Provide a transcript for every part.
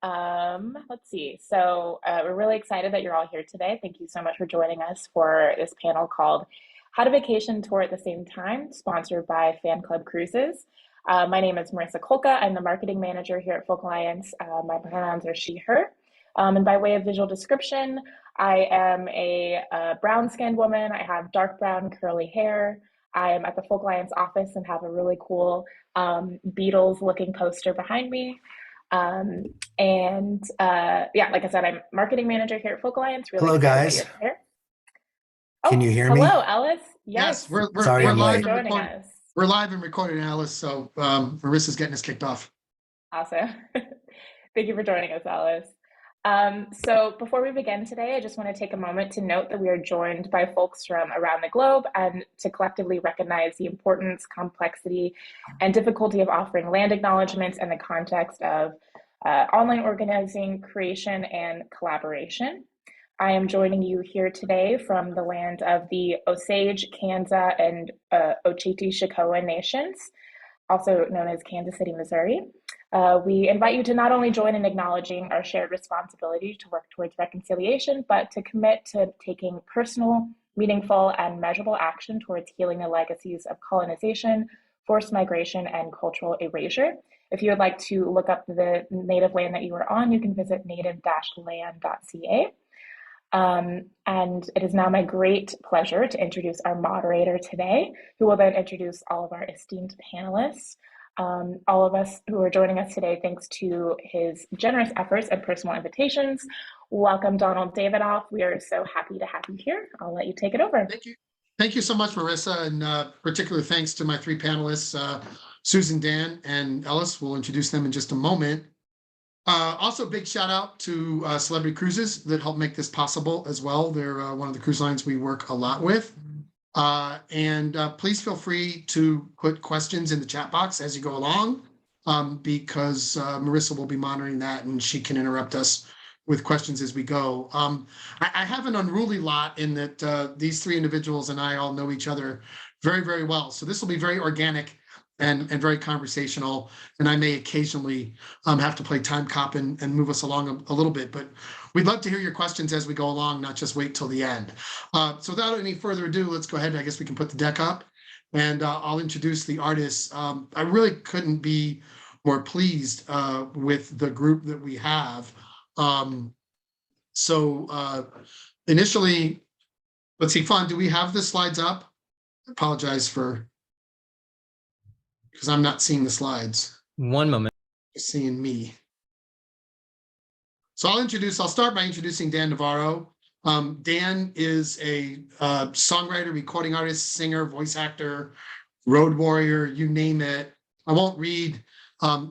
Let's see. We're really excited that you're all here today. Thank you so much for joining us for this panel called How to Vacation Tour at the Same Time, sponsored by Fan Club Cruises. My name is Marissa Kolka. I'm the marketing manager here at Folk Alliance. My pronouns are she, her. And by way of visual description, I am a brown-skinned woman. I have dark brown curly hair. I am at the Folk Alliance office and have a really cool Beatles-looking poster behind me. Yeah, like I said, I'm marketing manager here at Folk Alliance. Really hello, guys. That you're here. Can you hear me? Hello, Ellis. Yes, we're live and recording. We're live and recording, Alice. So Marissa's getting us kicked off. Awesome. Thank you for joining us, Alice. So before we begin today, I just want to take a moment to note that we are joined by folks from around the globe and to collectively recognize the importance, complexity, and difficulty of offering land acknowledgements in the context of online organizing, creation, and collaboration. I am joining you here today from the land of the Osage, Kansa, and Oceti-Sakowin nations, also known as Kansas City, Missouri. We invite you to not only join in acknowledging our shared responsibility to work towards reconciliation, but to commit to taking personal, meaningful, and measurable action towards healing the legacies of colonization, forced migration, and cultural erasure. If you would like to look up the native land that you are on, you can visit native-land.ca. And it is now my great pleasure to introduce our moderator today, who will then introduce all of our esteemed panelists. All of us who are joining us today, thanks to his generous efforts and personal invitations. Welcome, Donald Davidoff. We are so happy to have you here. I'll let you take it over. Thank you. Thank you so much, Marissa, and particular thanks to my three panelists, Susan, Dan, and Ellis. We'll introduce them in just a moment. Also, big shout out to Celebrity Cruises that helped make this possible as well. They're one of the cruise lines we work a lot with. Please feel free to put questions in the chat box as you go along, because Marissa will be monitoring that and she can interrupt us with questions as we go. I have an unruly lot in that these three individuals and I all know each other very, very well. So this will be very organic and very conversational, and I may occasionally have to play time cop and move us along a little bit, but we'd love to hear your questions as we go along, not just wait till the end. So without any further ado, let's go ahead. I guess we can put the deck up, and I'll introduce the artists. I really couldn't be more pleased with the group that we have. Initially, let's see, Fawn, do we have the slides up? I apologize because I'm not seeing the slides. One moment. Just seeing me. So I'll start by introducing Dan Navarro. Dan is a songwriter, recording artist, singer, voice actor, road warrior, you name it. I won't read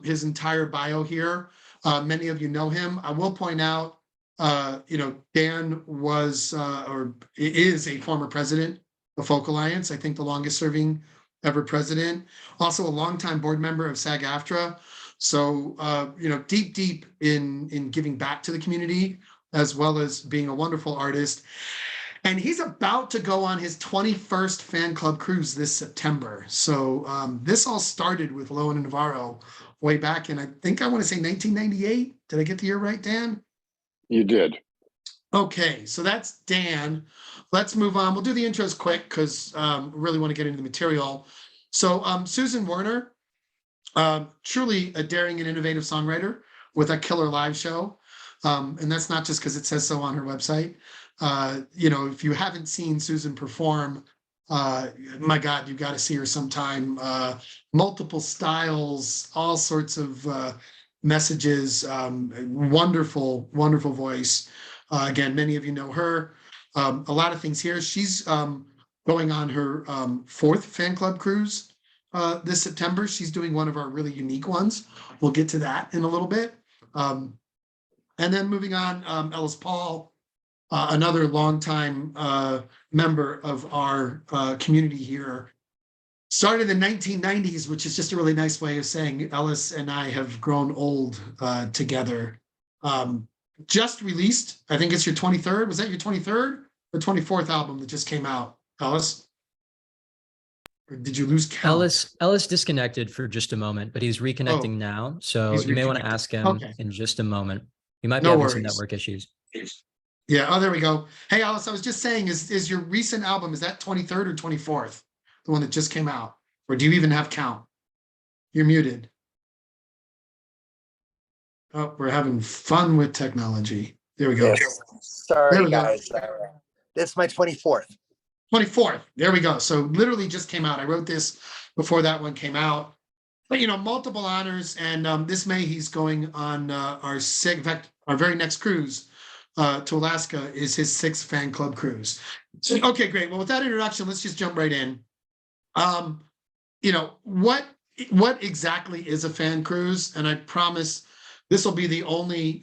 his entire bio here. Many of you know him. I will point out, Dan was or is a former president of Folk Alliance, I think the longest serving ever president, also a longtime board member of SAG-AFTRA. So, deep in giving back to the community, as well as being a wonderful artist. And he's about to go on his 21st fan club cruise this September. So this all started with Lo and Navarro way back in, I think I want to say 1998. Did I get the year right, Dan? You did. Okay, so that's Dan. Let's move on. We'll do the intros quick because really want to get into the material. So Susan Werner, truly a daring and innovative songwriter with a killer live show. And that's not just because it says so on her website. If you haven't seen Susan perform, my God, you've got to see her sometime. Multiple styles, all sorts of messages, wonderful, wonderful voice. Again, many of you know her. A lot of things here. She's going on her fourth fan club cruise this September. She's doing one of our really unique ones. We'll get to that in a little bit. And then moving on, Ellis Paul, another longtime member of our community here. Started in the 1990s, which is just a really nice way of saying Ellis and I have grown old together. Just released, I think it's your 23rd. Was that your 23rd or 24th album that just came out, Ellis? Or did you lose count? Ellis disconnected for just a moment, but he's reconnecting now. So you may want to ask him in just a moment. You might be having some network issues. Yeah. Oh, there we go. Hey, Alice, I was just saying, is your recent album, is that 23rd or 24th? The one that just came out? Or do you even have count? You're muted. Oh, we're having fun with technology. There we go. Yes. Sorry, guys. This is my 24th. 24th. There we go. So literally just came out. I wrote this before that one came out. But multiple honors. And this May he's going on our very next cruise to Alaska is his 6th fan club cruise. So, okay, great. Well, with that introduction, let's just jump right in. What exactly is a fan cruise? And I promise this will be the only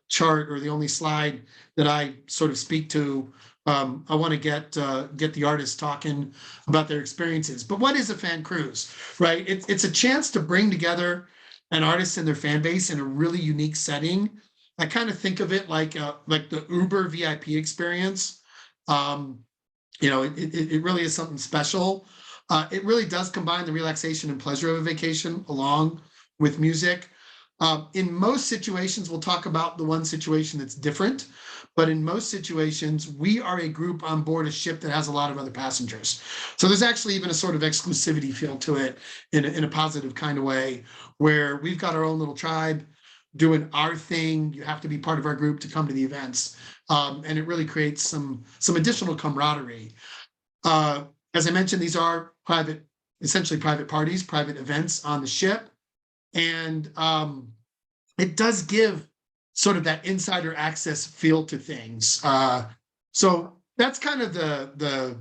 chart or the only slide that I sort of speak to. I want to get the artists talking about their experiences. But what is a fan cruise, right? It's a chance to bring together an artist and their fan base in a really unique setting. I kind of think of it like the Uber VIP experience. It really is something special. It really does combine the relaxation and pleasure of a vacation along with music. In most situations, we'll talk about the one situation that's different, but in most situations, we are a group on board a ship that has a lot of other passengers. So there's actually even a sort of exclusivity feel to it in a positive kind of way, where we've got our own little tribe doing our thing. You have to be part of our group to come to the events. And it really creates some additional camaraderie. As I mentioned, these are essentially private parties, private events on the ship. And it does give sort of that insider access feel to things. So that's kind of the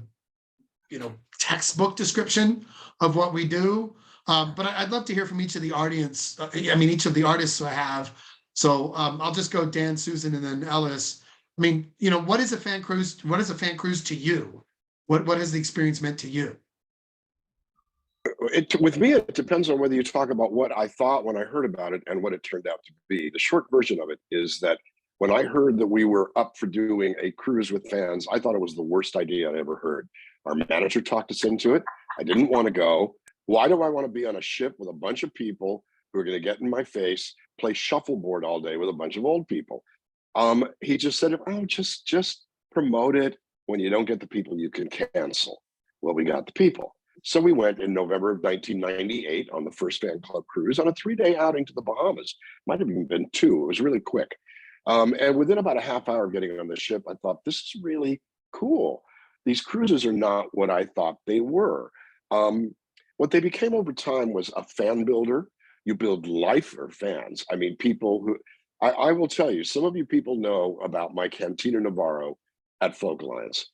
textbook description of what we do. But I'd love to hear from each of the audience. Each of the artists I have. So I'll just go Dan, Susan, and then Ellis. What is a fan cruise? What is a fan cruise to you? What has the experience meant to you? With me, it depends on whether you talk about what I thought when I heard about it and what it turned out to be. The short version of it is that when I heard that we were up for doing a cruise with fans, I thought it was the worst idea I'd ever heard. Our manager talked us into it. I didn't want to go. Why do I want to be on a ship with a bunch of people who are going to get in my face, play shuffleboard all day with a bunch of old people? He just said, just promote it. When you don't get the people, you can cancel. Well, we got the people. So we went in November of 1998 on the first fan club cruise on a 3-day outing to the Bahamas. Might have even been 2. It was really quick. And within about a half hour of getting on the ship, I thought, this is really cool. These cruises are not what I thought they were. What they became over time was a fan builder. You build life for fans. People who, I will tell you, some of you people know about my Cantina Navarro at Folk Alliance.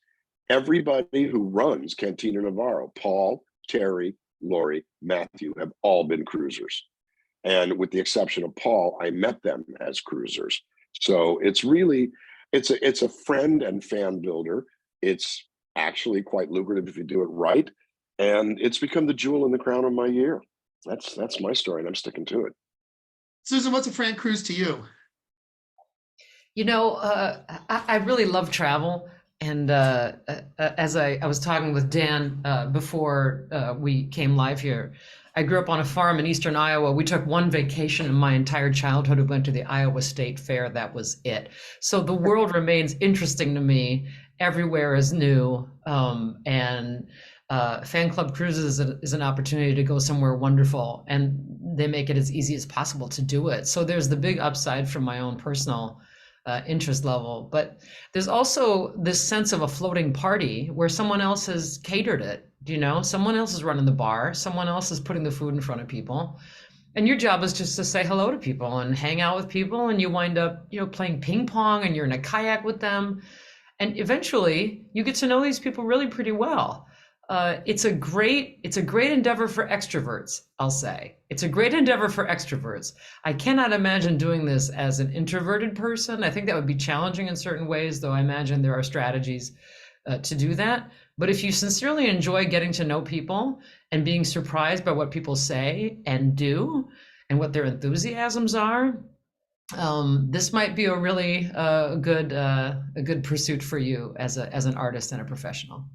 Everybody who runs Cantina Navarro, Paul, Terry, Lori, Matthew, have all been cruisers. And with the exception of Paul, I met them as cruisers. So it's a friend and fan builder. It's actually quite lucrative if you do it right. And it's become the jewel in the crown of my year. That's my story, and I'm sticking to it. Susan, what's a fan cruise to you? I really love travel. And as I was talking with Dan before we came live here, I grew up on a farm in eastern Iowa. We took one vacation in my entire childhood. We went to the Iowa State Fair. That was it. So the world remains interesting to me. Everywhere is new. And fan club cruises is an opportunity to go somewhere wonderful. And they make it as easy as possible to do it. So there's the big upside from my own personal interest level, but there's also this sense of a floating party where someone else has catered it. Someone else is running the bar, someone else is putting the food in front of people, and your job is just to say hello to people and hang out with people, and you wind up playing ping pong, and you're in a kayak with them, and eventually you get to know these people really pretty well. It's a great endeavor for extroverts, I'll say. It's a great endeavor for extroverts. I cannot imagine doing this as an introverted person. I think that would be challenging in certain ways, though I imagine there are strategies to do that. But if you sincerely enjoy getting to know people and being surprised by what people say and do and what their enthusiasms are, this might be a really good pursuit for you as an artist and a professional.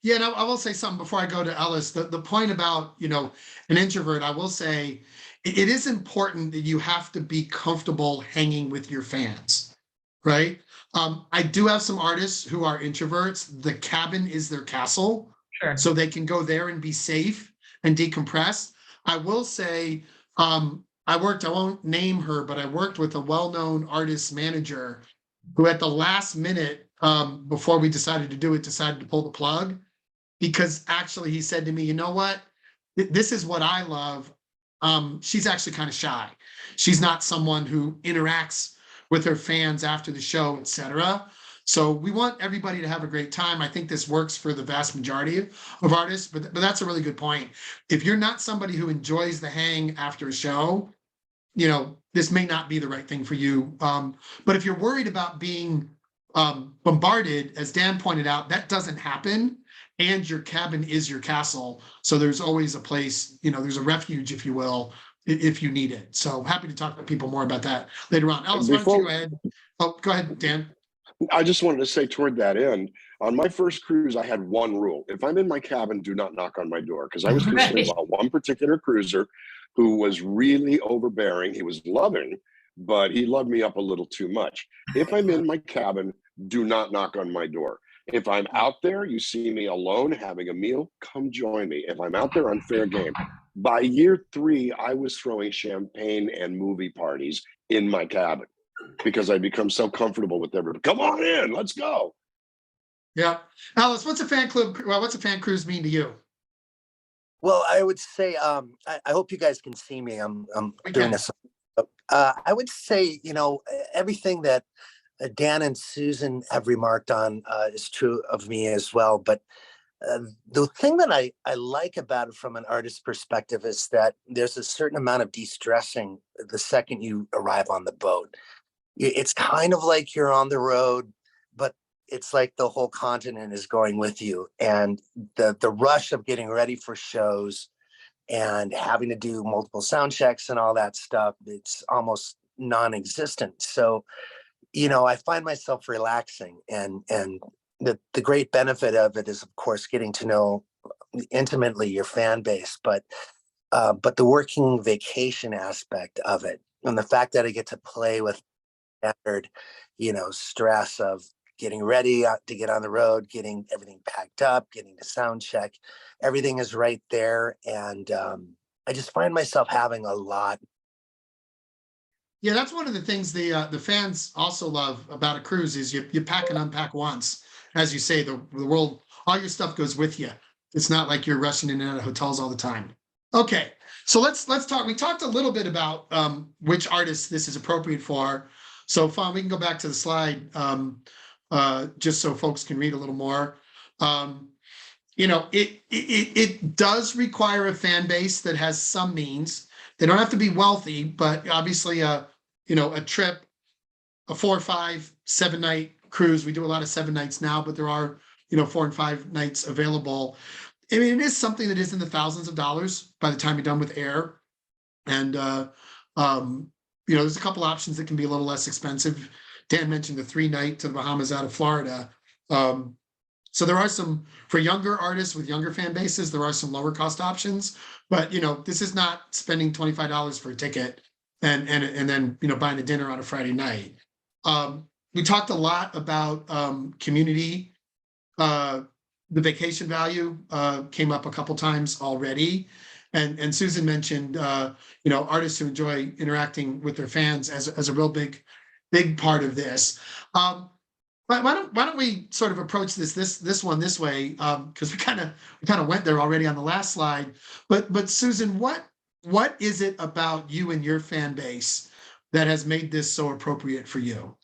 Yeah, and I will say something before I go to Ellis. The point about, an introvert, I will say it is important that you have to be comfortable hanging with your fans, right? I do have some artists who are introverts. The cabin is their castle. Sure. So they can go there and be safe and decompress. I will say, I won't name her, but I worked with a well-known artist manager who at the last minute, before we decided to do it, decided to pull the plug. Because actually he said to me, you know what, this is what I love. She's actually kind of shy. She's not someone who interacts with her fans after the show, etc. So we want everybody to have a great time. I think this works for the vast majority of artists, but that's a really good point. If you're not somebody who enjoys the hang after a show, this may not be the right thing for you. But if you're worried about being bombarded, as Dan pointed out, that doesn't happen. And your cabin is your castle. So there's always a place, there's a refuge, if you will, if you need it. So happy to talk to people more about that later on. Ellis, why don't you go ahead? Oh, go ahead, Dan. I just wanted to say toward that end, on my first cruise, I had one rule. If I'm in my cabin, do not knock on my door. Because I was concerned about one particular cruiser who was really overbearing. He was loving, but he loved me up a little too much. If I'm in my cabin, do not knock on my door. If I'm out there, you see me alone having a meal, come join me. If I'm out there on fair game. By year 3, I was throwing champagne and movie parties in my cabin because I'd become so comfortable with everybody. Come on in, let's go. Yeah. Ellis, what's a fan cruise mean to you? Well, I would say, I hope you guys can see me. I'm doing this. I would say, everything that Dan and Susan have remarked on is true of me as well. But the thing that I like about it from an artist's perspective is that there's a certain amount of de-stressing the second you arrive on the boat. It's kind of like you're on the road, but it's like the whole continent is going with you. And the rush of getting ready for shows and having to do multiple sound checks and all that stuff, it's almost non-existent. So I find myself relaxing, and the great benefit of it is, of course, getting to know intimately your fan base, but the working vacation aspect of it, and the fact that I get to play with standard, stress of getting ready to get on the road, getting everything packed up, getting the sound check, everything is right there, and I just find myself having a lot. Yeah, that's one of the things the fans also love about a cruise is you pack and unpack once. As you say, the world, all your stuff goes with you. It's not like you're rushing in and out of hotels all the time. Okay, so let's talk. We talked a little bit about which artists this is appropriate for. So Fawn, we can go back to the slide just so folks can read a little more. It does require a fan base that has some means. They don't have to be wealthy, but obviously a trip, a 4 or 5, 7 night cruise. We do a lot of 7 nights now, but there are, 4 and 5 nights available. I mean, it is something that is in the thousands of dollars by the time you're done with air. And, there's a couple options that can be a little less expensive. Dan mentioned the 3-night to the Bahamas out of Florida. So there are some, for younger artists with younger fan bases, there are some lower cost options, but this is not spending $25 for a ticket and then buying a dinner on a Friday night. We talked a lot about community. The vacation value came up a couple times already, and Susan mentioned artists who enjoy interacting with their fans as a real big part of this. Why don't we sort of approach this one this way? Because we kind of went there already on the last slide. But Susan, what is it about you and your fan base that has made this so appropriate for you?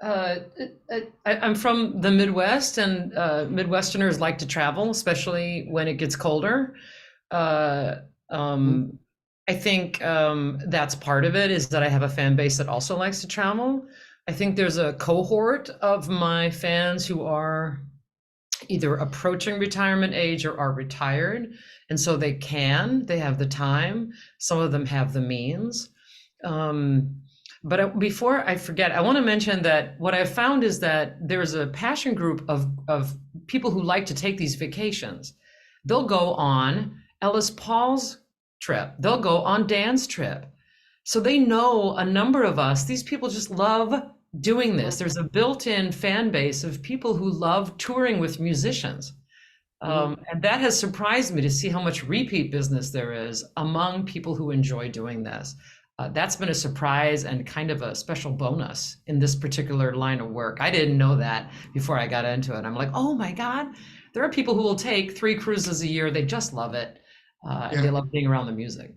I'm from the Midwest, and Midwesterners like to travel, especially when it gets colder. I think that's part of it, is that I have a fan base that also likes to travel. I think there's a cohort of my fans who are either approaching retirement age or are retired. And so they have the time. Some of them have the means. But before I forget, I want to mention that what I've found is that there's a passion group of people who like to take these vacations, they'll go on Ellis Paul's trip. They'll go on Dan's trip. So they know a number of us. These people just love doing this. There's a built-in fan base of people who love touring with musicians. And that has surprised me to see how much repeat business there is among people who enjoy doing this. That's been a surprise and kind of a special bonus in this particular line of work. I didn't know that before I got into it. I'm like, oh my God, there are people who will take 3 cruises a year. They just love it. And they love being around the music.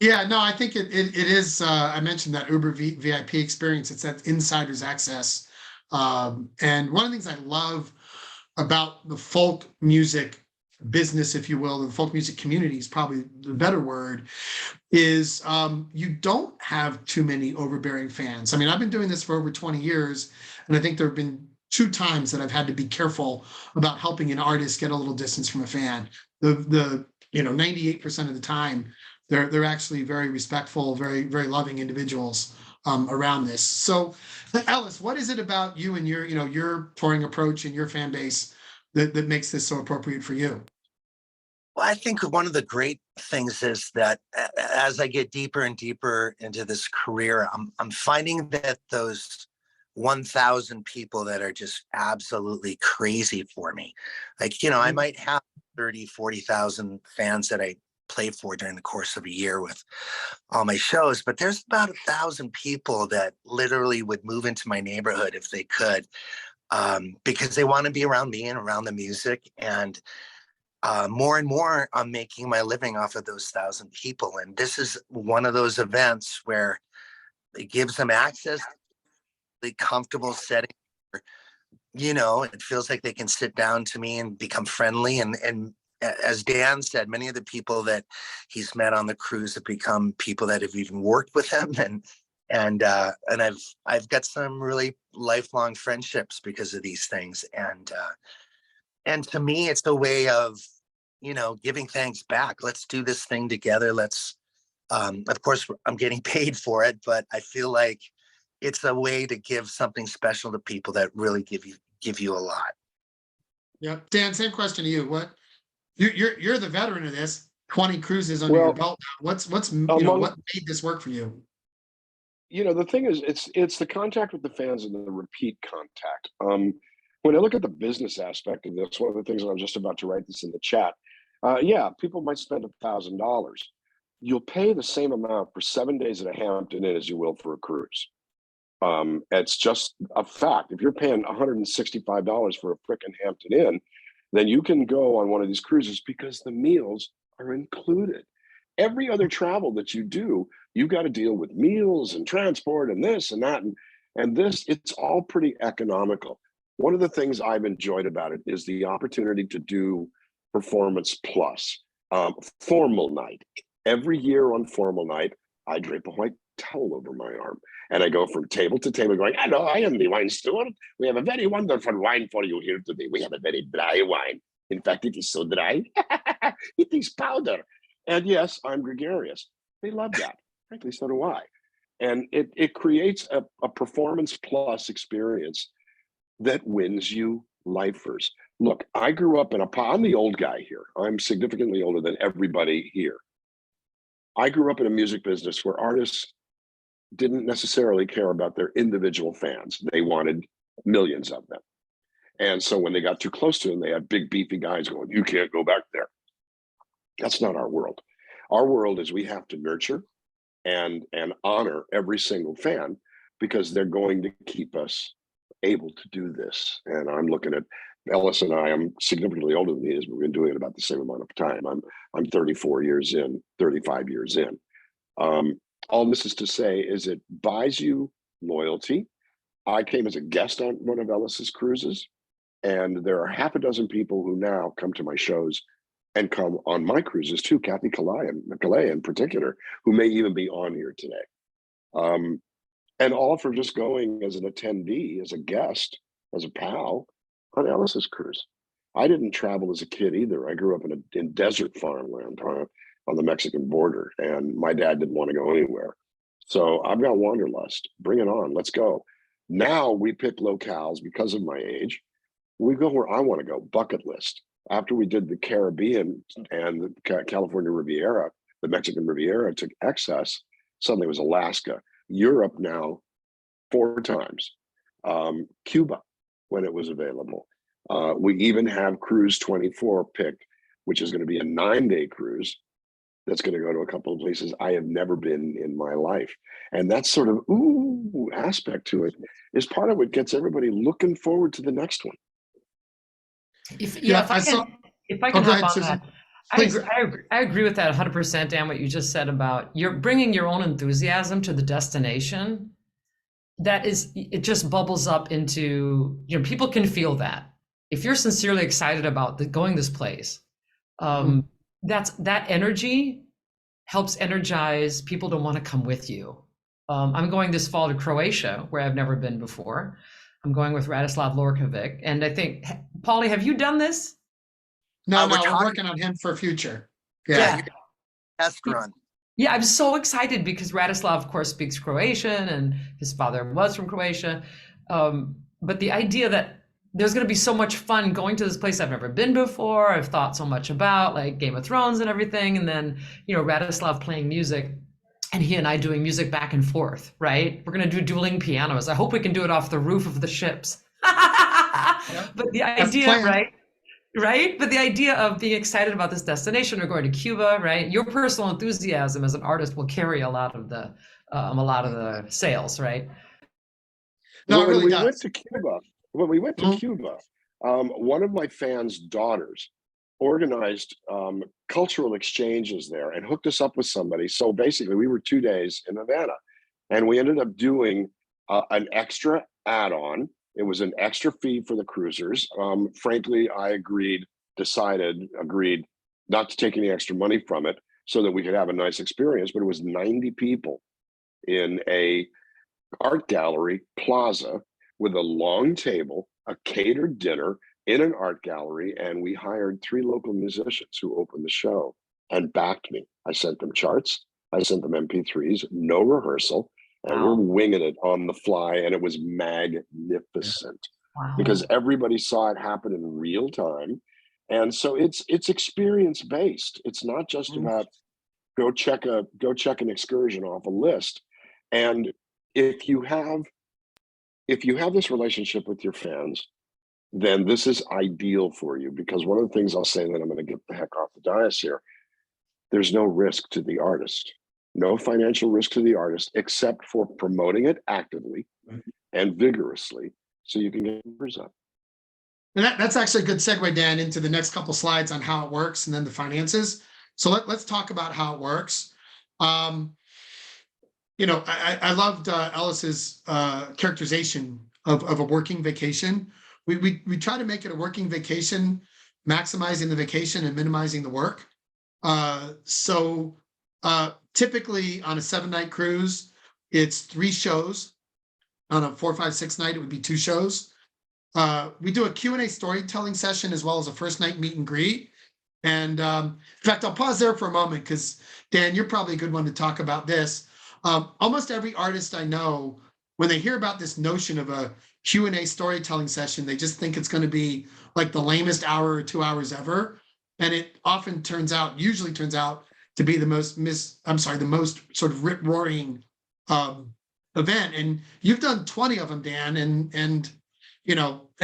Yeah, no, I think it is. I mentioned that Uber VIP experience. It's that insider's access. And one of the things I love about the folk music business, if you will, the folk music community is probably the better word, is you don't have too many overbearing fans. I mean, I've been doing this for over 20 years, and I think there have been 2 times that I've had to be careful about helping an artist get a little distance from a fan. The 98% of the time, they're actually very respectful, very, very loving individuals around this. So, Ellis, what is it about you and your touring approach and your fan base that makes this so appropriate for you? Well, I think one of the great things is that as I get deeper and deeper into this career, I'm finding that those 1,000 people that are just absolutely crazy for me, like, I might have 30, 40,000 fans that I play for during the course of a year with all my shows, but there's about 1,000 people that literally would move into my neighborhood if they could, because they want to be around me and around the music. And more and more, I'm making my living off of those 1,000 people. And this is one of those events where it gives them access to the comfortable setting. It feels like they can sit down to me and become friendly. And as Dan said, many of the people that he's met on the cruise have become people that have even worked with him. And I've got some really lifelong friendships because of these things. And to me, it's a way of, giving thanks back. Let's do this thing together. Let's, of course, I'm getting paid for it, but I feel like it's a way to give something special to people that really give you a lot. Yeah, Dan, same question to you. What you're the veteran of this, 20 cruises under your belt. What made this work for you? The thing is, it's the contact with the fans and the repeat contact. When I look at the business aspect of this, one of the things, and I'm just about to write this in the chat, people might spend $1,000. You'll pay the same amount for 7 days at a Hampton Inn as you will for a cruise. It's just a fact. If you're paying $165 for a frickin' Hampton Inn, then you can go on one of these cruises because the meals are included. Every other travel that you do, you got to deal with meals and transport and this and that. And this, it's all pretty economical. One of the things I've enjoyed about it is the opportunity to do Performance Plus, formal night. Every year on formal night, I drape a white towel over my arm and I go from table to table going, hello, I am the wine steward. We have a very wonderful wine for you here today. We have a very dry wine. In fact, it is so dry. It is powder. And yes, I'm gregarious. They love that. Frankly, so do I. And it creates a Performance Plus experience that wins you lifers. Look, I grew up I'm the old guy here. I'm significantly older than everybody here. I grew up in a music business where artists didn't necessarily care about their individual fans. They wanted millions of them. And so when they got too close to them, they had big beefy guys going, you can't go back there. That's not our world. Our world is we have to nurture and honor every single fan because they're going to keep us able to do this. And I'm looking at Ellis and I, I'm significantly older than he is, but we've been doing it about the same amount of time. I'm 34 years in, 35 years in. All this is to say is it buys you loyalty. I came as a guest on one of Ellis's cruises, and there are half a dozen people who now come to my shows and come on my cruises too, Kathy Calais in particular, who may even be on here today. And all for just going as an attendee, as a guest, as a pal on Ellis's cruise. I didn't travel as a kid either. I grew up in desert farmland on the Mexican border, and my dad didn't want to go anywhere. So I've got wanderlust. Bring it on. Let's go. Now we pick locales because of my age. We go where I want to go, bucket list. After we did the Caribbean and the California Riviera, the Mexican Riviera took excess, suddenly it was Alaska. Europe now 4 times. Cuba, when it was available. We even have Cruise 24 picked, which is going to be a 9-day cruise that's going to go to a couple of places I have never been in my life. And that sort of ooh aspect to it is part of what gets everybody looking forward to the next one. If I can hop on that. I agree with that 100%, Dan, what you just said about you're bringing your own enthusiasm to the destination. That is, it just bubbles up into, people can feel that. If you're sincerely excited about going this place, that energy helps energize people to want to come with you. I'm going this fall to Croatia, where I've never been before. I'm going with Radislav Lorkovic. And I think, Paulie, have you done this? No, we're working on him for future. Yeah. Test run. Yeah, I'm so excited because Radislav, of course, speaks Croatian and his father was from Croatia. But the idea that there's going to be so much fun going to this place I've never been before, I've thought so much about, like Game of Thrones and everything. And then, Radislav playing music and he and I doing music back and forth, right? We're going to do dueling pianos. I hope we can do it off the roof of the ships. But the idea, right? But the idea of being excited about this destination or going to Cuba, right? Your personal enthusiasm as an artist will carry a lot of the sales, right? No, when we went to Cuba, one of my fans' daughters organized cultural exchanges there and hooked us up with somebody. So basically, we were 2 days in Havana, and we ended up doing an extra add-on. It was an extra fee for the cruisers. Frankly, I agreed not to take any extra money from it so that we could have a nice experience, but it was 90 people in a art gallery plaza with a long table, a catered dinner in an art gallery, and we hired 3 local musicians who opened the show and backed me. I sent them charts, I sent them MP3s, no rehearsal. And we're winging it on the fly, and it was magnificent because everybody saw it happen in real time. And so it's experience based. It's not just about go check an excursion off a list. And if you have this relationship with your fans, then this is ideal for you, because one of the things I'll say, that I'm going to get the heck off the dais here, there's no risk to the artist. No financial risk to the artist, except for promoting it actively and vigorously so you can get numbers up. And that's actually a good segue, Dan, into the next couple slides on how it works and then the finances. So let's talk about how it works. I loved Ellis's characterization of a working vacation. We try to make it a working vacation, maximizing the vacation and minimizing the work. Typically on a 7-night cruise, it's 3 shows. On a 4, 5, 6 night, it would be 2 shows. We do a Q&A storytelling session as well as a first night meet and greet. And in fact, I'll pause there for a moment because, Dan, you're probably a good one to talk about this. Almost every artist I know, when they hear about this notion of a Q&A storytelling session, they just think it's going to be like the lamest hour or 2 hours ever. And it usually turns out to be the most sort of rip-roaring event. And you've done 20 of them, Dan, and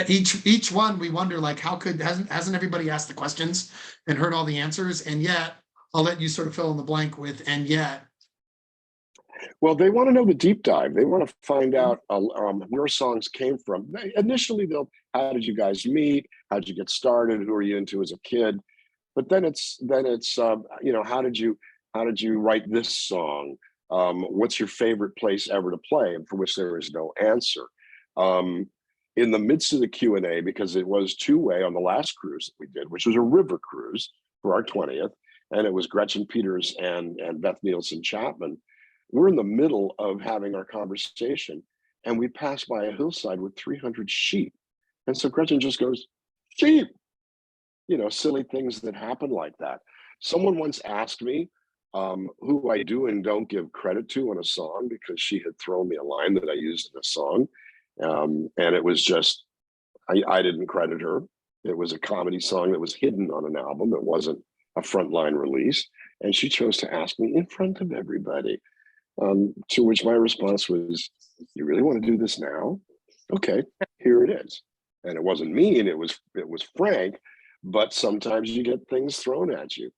each one we wonder, like, hasn't everybody asked the questions and heard all the answers? And yet, I'll let you sort of fill in the blank with "and yet." Well, they want to know the deep dive. They want to find out where songs came from. Initially, how did you guys meet? How did you get started? Who were you into as a kid? But then it's how did you write this song? What's your favorite place ever to play? And for which there is no answer. In the midst of the Q&A, because it was 2-way on the last cruise that we did, which was a river cruise for our 20th, and it was Gretchen Peters and Beth Nielsen Chapman. We're in the middle of having our conversation, and we pass by a hillside with 300 sheep. And so Gretchen just goes, "Sheep." Silly things that happen like that. Someone once asked me who I do and don't give credit to on a song, because she had thrown me a line that I used in a song. And it was just, I didn't credit her. It was a comedy song that was hidden on an album. It wasn't a frontline release. And she chose to ask me in front of everybody. To which my response was, you really want to do this now? Okay, here it is. And it wasn't mean, it was frank, but sometimes you get things thrown at you.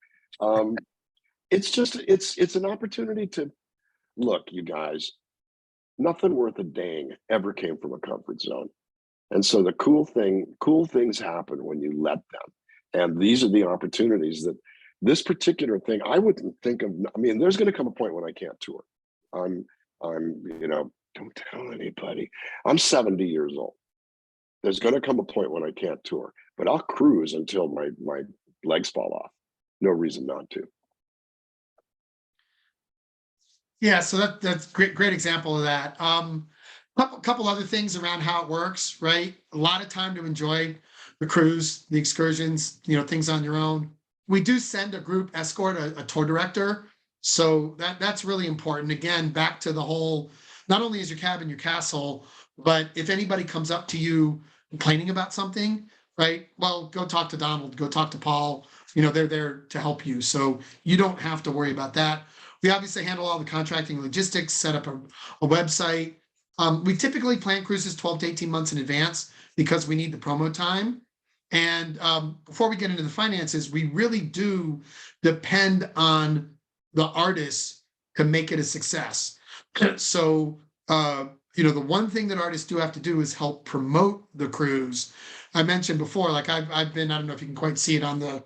It's an opportunity to look, you guys, nothing worth a dang ever came from a comfort zone. And so the cool things happen when you let them. And these are the opportunities that this particular thing, I wouldn't think of. I mean, there's going to come a point when I can't tour. I'm, don't tell anybody. I'm 70 years old. There's going to come a point when I can't tour, but I'll cruise until my legs fall off. No reason not to. Yeah, so that's great example of that. Couple other things around how it works, right? A lot of time to enjoy the cruise, the excursions, things on your own. We do send a group escort, a tour director. So that's really important. Again, back to the whole, not only is your cabin your castle, but if anybody comes up to you complaining about something, right? Well, go talk to Donald, go talk to Paul. They're there to help you. So you don't have to worry about that. We obviously handle all the contracting logistics, set up a website. We typically plan cruises 12 to 18 months in advance because we need the promo time. And before we get into the finances, we really do depend on the artists to make it a success. So, the one thing that artists do have to do is help promote the cruise. I mentioned before, like I've been, I don't know if you can quite see it on the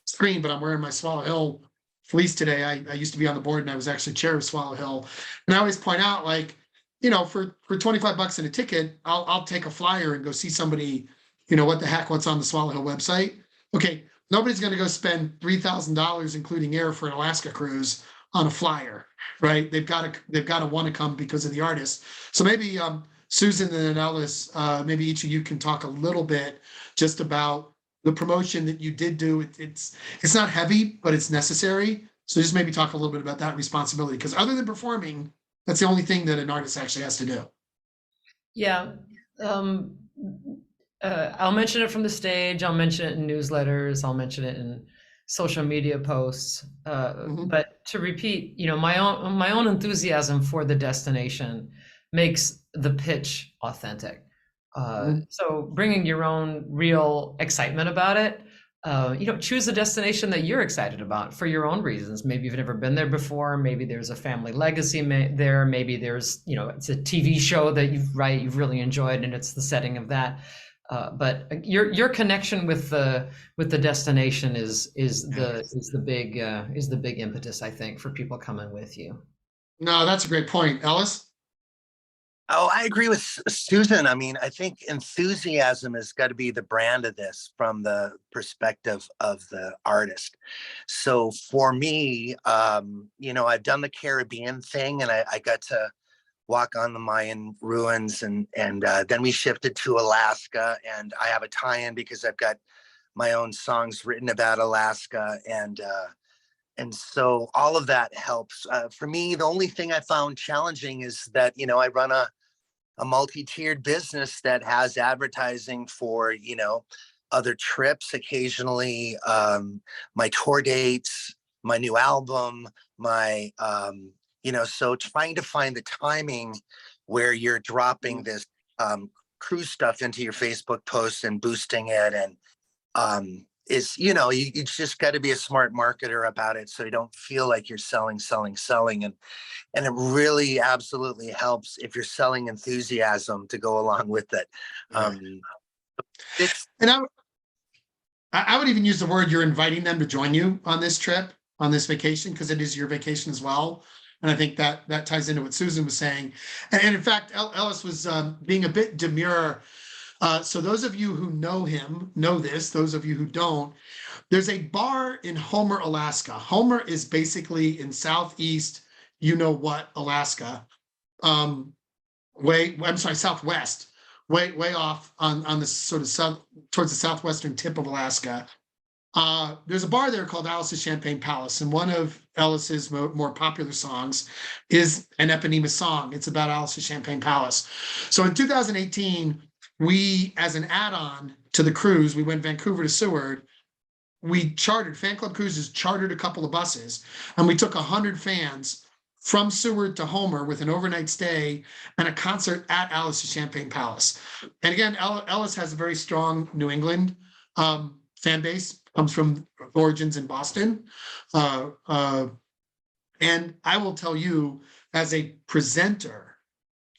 screen, but I'm wearing my Swallow Hill fleece today. I used to be on the board and I was actually chair of Swallow Hill. And I always point out, like, for $25 in a ticket, I'll take a flyer and go see somebody, what the heck, what's on the Swallow Hill website. Okay, nobody's going to go spend $3,000, including air, for an Alaska cruise on a flyer, right? They've got to want to come because of the artist. So maybe Susan and then Ellis, maybe each of you can talk a little bit just about the promotion that you did do. It's not heavy, but it's necessary. So just maybe talk a little bit about that responsibility, because other than performing, that's the only thing that an artist actually has to do. Yeah. I'll mention it from the stage. I'll mention it in newsletters. I'll mention it in social media posts. But to repeat, my own enthusiasm for the destination makes the pitch authentic. So bringing your own real excitement about it, choose a destination that you're excited about for your own reasons. Maybe you've never been there before. Maybe there's a family legacy there. Maybe there's, it's a TV show that you've really enjoyed and it's the setting of that. But your connection with the destination is the big impetus, I think, for people coming with you. No, that's a great point. Ellis? Oh, I agree with Susan. I mean, I think enthusiasm has got to be the brand of this from the perspective of the artist. So for me, I've done the Caribbean thing and I got to walk on the Mayan ruins and then we shifted to Alaska, and I have a tie-in because I've got my own songs written about Alaska, and so all of that helps. For me, the only thing I found challenging is that, I run a multi-tiered business that has advertising for, other trips occasionally, my tour dates, my new album, my, so trying to find the timing where you're dropping this cruise stuff into your Facebook posts and boosting it, and is, you just got to be a smart marketer about it so you don't feel like you're selling. And it really absolutely helps if you're selling enthusiasm to go along with it. And I would even use the word, you're inviting them to join you on this trip, on this vacation, because it is your vacation as well. And I think that ties into what Susan was saying. And in fact, Ellis was being a bit demure. So those of you who know him know this. Those of you who don't, there's a bar in Homer, Alaska. Homer is basically in southeast, Alaska. Southwest, way off on the sort of south, towards the southwestern tip of Alaska. There's a bar there called Alice's Champagne Palace, and one of Ellis's more popular songs is an eponymous song. It's about Alice's Champagne Palace. So in 2018, we, as an add-on to the cruise, we went Vancouver to Seward. We chartered, Fan Club Cruises chartered a couple of buses, and we took 100 fans from Seward to Homer with an overnight stay and a concert at Alice's Champagne Palace. And again, Ellis has a very strong New England fan base, comes from origins in Boston. And I will tell you, as a presenter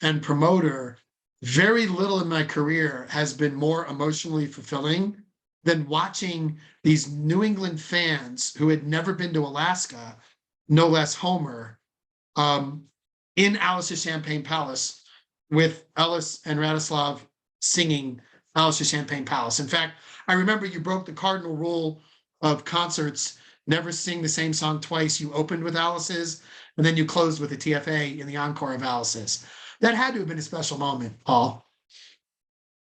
and promoter, very little in my career has been more emotionally fulfilling than watching these New England fans who had never been to Alaska, no less Homer, in Alice's Champagne Palace with Ellis and Radislav singing Alice's Champagne Palace. In fact, I remember you broke the cardinal rule of concerts: never sing the same song twice. You opened with Alice's, and then you closed with a TFA in the encore of Alice's. That had to have been a special moment, Paul.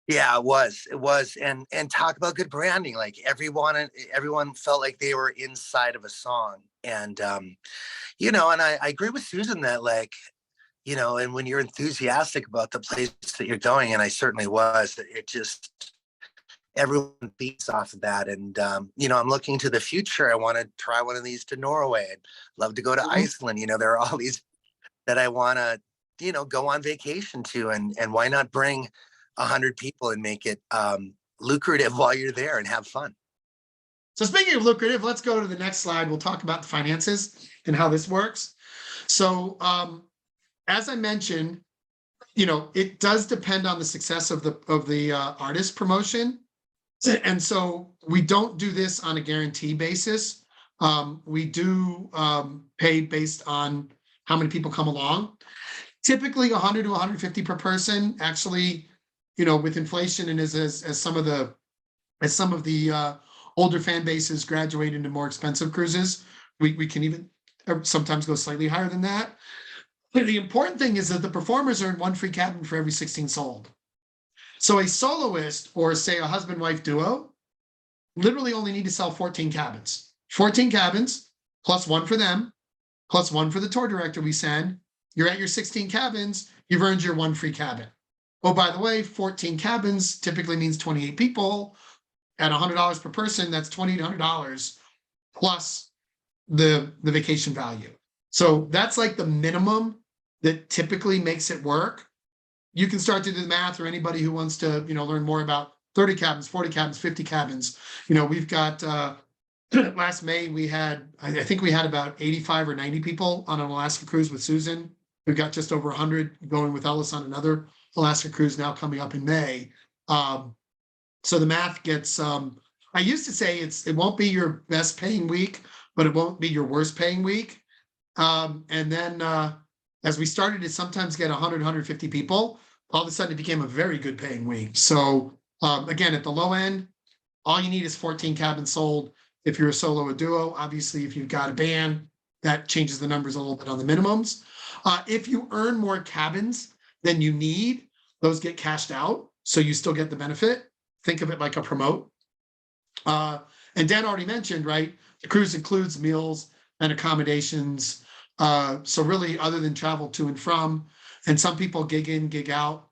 Yeah, it was, and talk about good branding. Like everyone felt like they were inside of a song, and and I agree with Susan that, like, and when you're enthusiastic about the place that you're going, and I certainly was, it just, everyone feeds off of that. And I'm looking to the future. I want to try one of these to Norway. I'd love to go to Iceland. There are all these that I want to go on vacation to, and why not bring 100 people and make it lucrative while you're there and have fun. So speaking of lucrative, let's go to the next slide. We'll talk about the finances and how this works. So as I mentioned, it does depend on the success of the artist promotion. And so we don't do this on a guarantee basis. We do pay based on how many people come along. Typically 100 to 150 per person. Actually, with inflation and as some of the older fan bases graduate into more expensive cruises, we can even sometimes go slightly higher than that. But the important thing is that the performers earn one free cabin for every 16 sold. So a soloist, or say a husband-wife duo, literally only need to sell 14 cabins. 14 cabins, plus one for them, plus one for the tour director we send. You're at your 16 cabins, you've earned your one free cabin. Oh, by the way, 14 cabins typically means 28 people. At $100 per person, that's $2,800 plus the vacation value. So that's like the minimum that typically makes it work. You can start to do the math, or anybody who wants to, learn more about 30 cabins, 40 cabins, 50 cabins. We've got, last May, I think we had about 85 or 90 people on an Alaska cruise with Susan. We've got just over 100 going with Ellis on another Alaska cruise now coming up in May. So the math gets, I used to say it won't be your best paying week, but it won't be your worst paying week. And then as we started to sometimes get 100, 150 people, all of a sudden it became a very good paying week. So again, at the low end, all you need is 14 cabins sold. If you're a solo or duo, obviously, if you've got a band, that changes the numbers a little bit on the minimums. If you earn more cabins than you need, those get cashed out, so you still get the benefit. Think of it like a promote. And Dan already mentioned, right, the cruise includes meals and accommodations. So really, other than travel to and from, and some people gig in, gig out,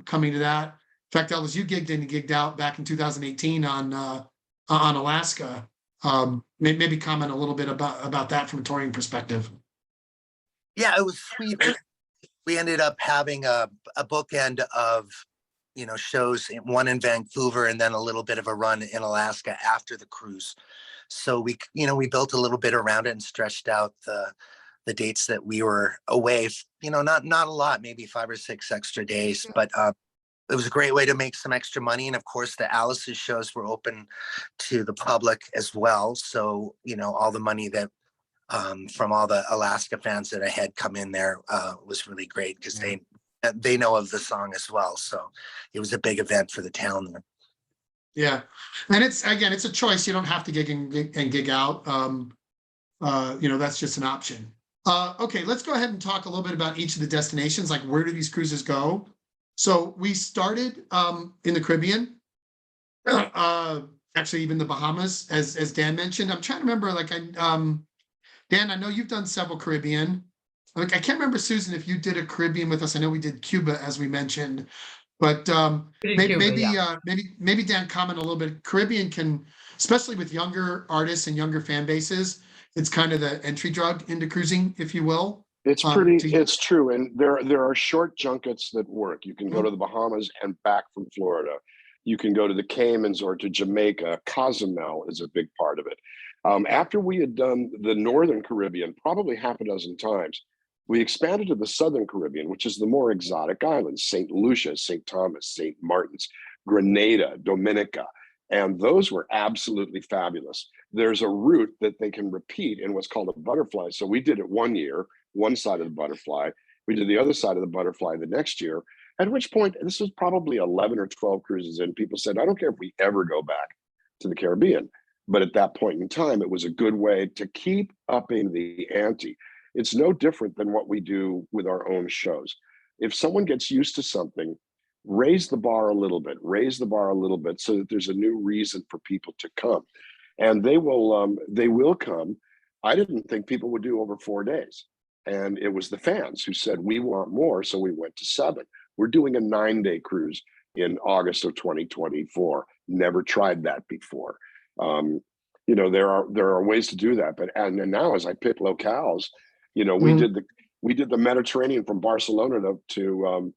coming to that. In fact, Ellis, you gigged in and gigged out back in 2018 on Alaska. Maybe comment a little bit about that from a touring perspective. Yeah, it was sweet. We ended up having a bookend of shows, one in Vancouver and then a little bit of a run in Alaska after the cruise. So we built a little bit around it and stretched out the dates that we were away. Not a lot, maybe 5 or 6 extra days, but it was a great way to make some extra money. And of course, the Alice's shows were open to the public as well. So all the money that from all the Alaska fans that I had come in there was really great, because they know of the song as well. So it was a big event for the town there. Yeah. And it's a choice. You don't have to gig and gig out. That's just an option. Okay, let's go ahead and talk a little bit about each of the destinations. Like, where do these cruises go? So we started in the Caribbean, actually even the Bahamas, as Dan mentioned. I'm trying to remember, Dan, I know you've done several Caribbean. I can't remember, Susan, if you did a Caribbean with us. I know we did Cuba, as we mentioned. But Cuba, maybe Dan, comment a little bit. Caribbean can, especially with younger artists and younger fan bases, it's kind of the entry drug into cruising, if you will. It's it's true. And there are short junkets that work. You can go to the Bahamas and back from Florida. You can go to the Caymans or to Jamaica. Cozumel is a big part of it. After we had done the Northern Caribbean probably half a dozen times, we expanded to the Southern Caribbean, which is the more exotic islands, St. Lucia, St. Thomas, St. Martin's, Grenada, Dominica. And those were absolutely fabulous. There's a route that they can repeat in what's called a butterfly. So we did it one year, one side of the butterfly. We did the other side of the butterfly the next year, at which point, this was probably 11 or 12 cruises in. People said, I don't care if we ever go back to the Caribbean. But at that point in time, it was a good way to keep upping the ante. It's no different than what we do with our own shows. If someone gets used to something, raise the bar a little bit, so that there's a new reason for people to come. And they will come. I didn't think people would do over 4 days. And it was the fans who said, we want more. So we went to 7. We're doing a 9-day cruise in August of 2024. Never tried that before. There are ways to do that. But and now as I pick locales, we did the Mediterranean from Barcelona to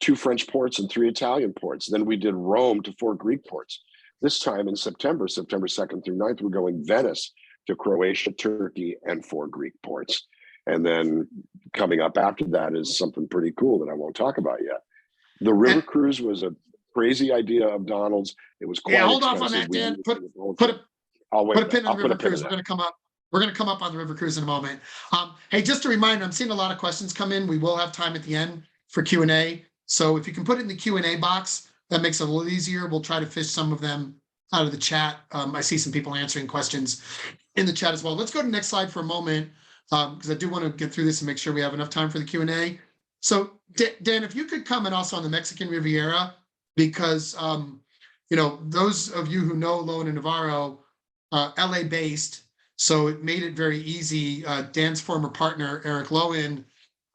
2 French ports and 3 Italian ports. Then we did Rome to 4 Greek ports. This time in September 2nd through 9th, we're going Venice to Croatia, Turkey, and 4 Greek ports. And then coming up after that is something pretty cool that I won't talk about yet. The river cruise was a crazy idea of Donald's. It was quite hold expensive. off on that, Dan. Put a pin on the river cruise. We're going to come up on the river cruise in a moment. Hey, just a reminder, I'm seeing a lot of questions come in. We will have time at the end for Q&A. So if you can put it in the Q&A box, that makes it a little easier. We'll try to fish some of them out of the chat. I see some people answering questions in the chat as well. Let's go to the next slide for a moment, because I do want to get through this and make sure we have enough time for the Q&A. So Dan, if you could comment also on the Mexican Riviera, because those of you who know Lowen and Navarro, LA based, so it made it very easy. Dan's former partner, Eric Lowen,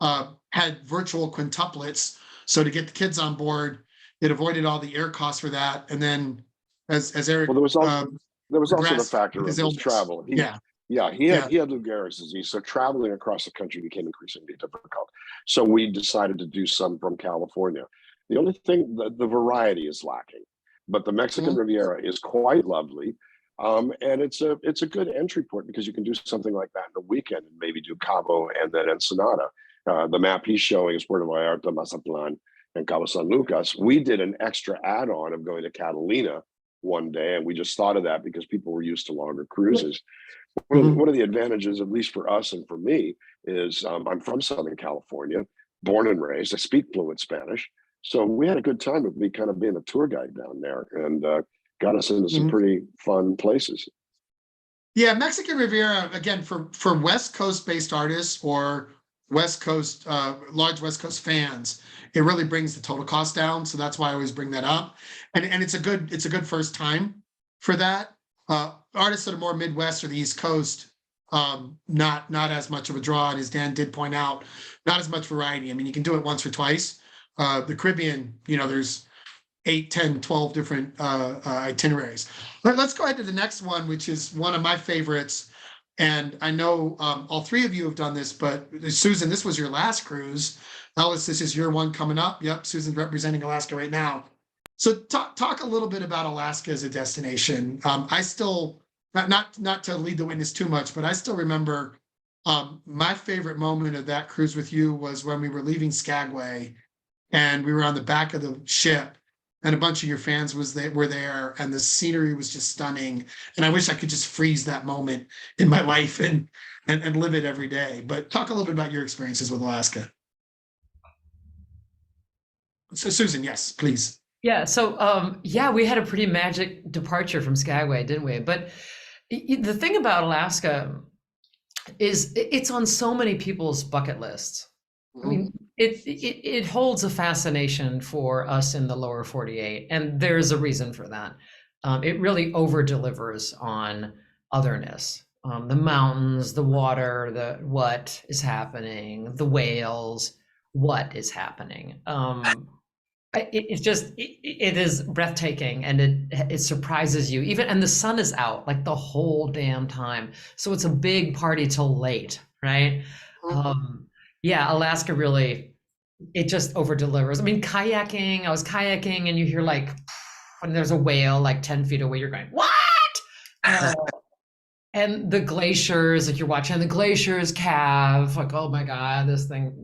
had virtual quintuplets. So to get the kids on board, it avoided all the air costs for that. And then as Eric, there was also the factor of his travel. He had Lou Gehrig's disease, so traveling across the country became increasingly difficult. So we decided to do some from California. The only thing, the variety is lacking, but the Mexican Riviera is quite lovely. And it's a good entry point because you can do something like that in a weekend and maybe do Cabo and then Ensenada. The map he's showing is Puerto Vallarta, Mazatlan, and Cabo San Lucas. We did an extra add-on of going to Catalina one day, and we just thought of that because people were used to longer cruises. One of the advantages, at least for us and for me, is I'm from Southern California, born and raised. I speak fluent Spanish. So we had a good time with me kind of being a tour guide down there, and got us into some pretty fun places. Yeah, Mexican Riviera, again, for West Coast based artists or West Coast, large West Coast fans, it really brings the total cost down. So that's why I always bring that up. And it's a good first time for that. Artists that are more Midwest or the East Coast, not as much of a draw. And as Dan did point out, not as much variety. I mean, you can do it once or twice. The Caribbean, there's 8, 10, 12 different itineraries. Let's go ahead to the next one, which is one of my favorites. And I know all 3 of you have done this, but Susan, this was your last cruise. Ellis, this is your one coming up. Yep, Susan's representing Alaska right now. So talk a little bit about Alaska as a destination. I still, not to lead the witness too much, but I still remember my favorite moment of that cruise with you was when we were leaving Skagway and we were on the back of the ship and a bunch of your fans were there and the scenery was just stunning. And I wish I could just freeze that moment in my life and live it every day. But talk a little bit about your experiences with Alaska. So Susan, yes, please. Yeah. So, we had a pretty magic departure from Skagway, didn't we? But the thing about Alaska is it's on so many people's bucket lists. I mean, it holds a fascination for us in the lower 48, and there's a reason for that. It really over delivers on otherness. The mountains, the water, what is happening, the whales, what is happening. It is breathtaking, and it surprises you even, and the sun is out like the whole damn time, so it's a big party till late, right? Yeah, Alaska really, it just over delivers. I mean, kayaking, I was kayaking and you hear like when there's a whale like 10 feet away, you're going, what? And the glaciers, like you're watching the glaciers calve, like, oh my God, this thing.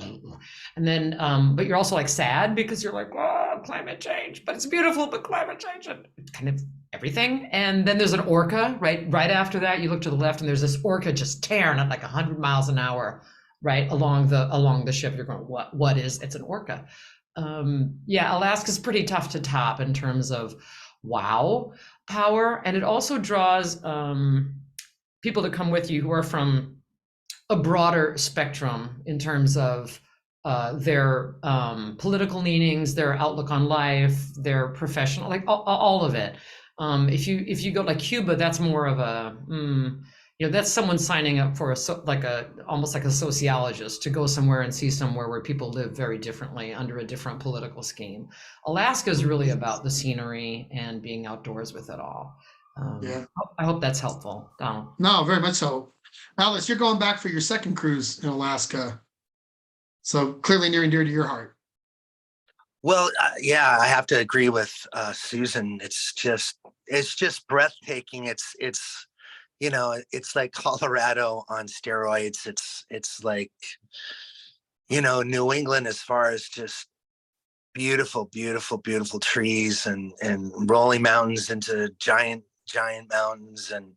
And then, but you're also like sad because you're like, oh, climate change, but it's beautiful, but climate change and kind of everything. And then there's an orca, right? Right after that, you look to the left and there's this orca just tearing at like 100 miles an hour, right? Along the ship. You're going, what is, it's an orca. Yeah, Alaska's pretty tough to top in terms of wow power. And it also draws, people to come with you who are from a broader spectrum in terms of their political leanings, their outlook on life, their professional, like all of it. If you go like Cuba, that's more of a, that's someone signing up for almost like a sociologist to go somewhere and see somewhere where people live very differently under a different political scheme. Alaska is really about the scenery and being outdoors with it all. Yeah, I hope that's helpful, Donald. No, very much so. Ellis, you're going back for your second cruise in Alaska, so clearly near and dear to your heart. Well, yeah, I have to agree with Susan. It's just breathtaking. It's it's like Colorado on steroids. It's like New England as far as just beautiful, beautiful, beautiful trees and rolling mountains into giant mountains, and